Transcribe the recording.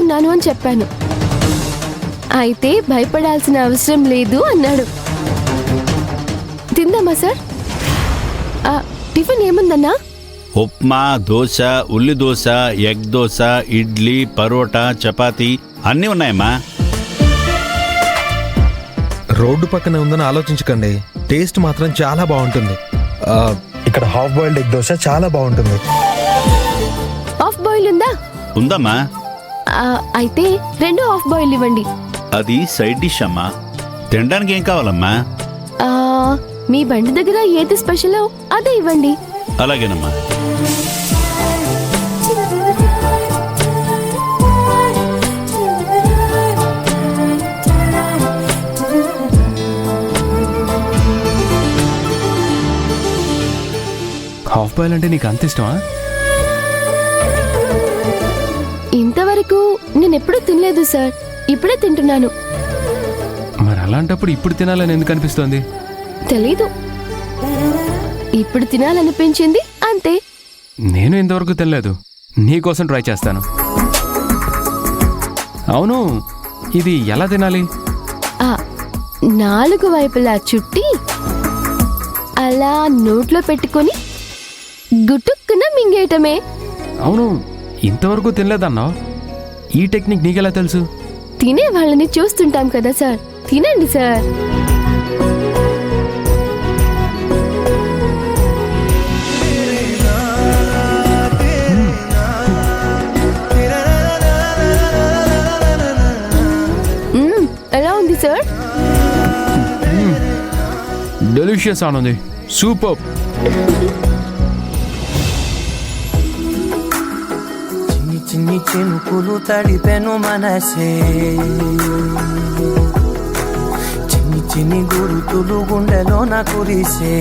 చేస్తున్నాను అని చెప్పాను. అయితే భయపడాల్సిన అవసరం లేదు అన్నాడు. తిందామా సార్? టిఫిన్ ఏముందన్నా? ఉప్మా, దోశ, ఉల్లి దోశ, ఎగ్ దోశ, ఇడ్లీ, పరోటా, చపాతీ అన్నీ ఉన్నాయమ్మా. రోడ్డు పక్కన ఉందని ఆలోచించకండి, టేస్ట్ మాత్రం చాలా బాగుంటుంది. ఇక్కడ హాఫ్ బాయిల్డ్ ఎగ్ దోశ చాలా బాగుంటుంది. హాఫ్ బాయిల్ ఉందా? ఉందమ్మా. అయితే 2 హాఫ్ బాయిల్ ఇవ్వండి. అది సైడ్ డిష్ అమ్మా. తినడానికి ఏం కావాలమ్మా? మీ బండి దగ్గర ఏది స్పెషలో అదే ఇవ్వండి. అలాగేనమ్మా. హాఫ్ బాయిల్ అంటే నీకు అంత ఇష్టమా? ఇంతవరకు నేను ఎప్పుడూ తినలేదు సార్, ఇప్పుడే తింటున్నాను. మరి అలాంటప్పుడు ఇప్పుడు తినాలని ఎందుకు అనిపిస్తోంది? తెలీదు, ఇప్పుడు తినాలనిపించింది అంతే. నేను ఇంతవరకు తినలేదు, నీకోసం ట్రై చేస్తాను. అవును, ఇది ఎలా తినాలి? 4 వైపులా చుట్టి అలా నోట్లో పెట్టుకొని గుటుక్కున మింగేయటమే. అవును, ఇంతవరకు తినలేదన్నావు, ఈ టెక్నిక్ నీకెలా తెలుసు? తినే వాళ్ళని చూస్తుంటాం కదా సార్. తినండి సార్. ఎలా ఉంది సార్? Delicious Anandi, super. చిన్ని చిన్ని చినుకులు తడిపెను మనసే, చిన్ని చిన్ని గురుతులు గుండెలో నా కురిసే.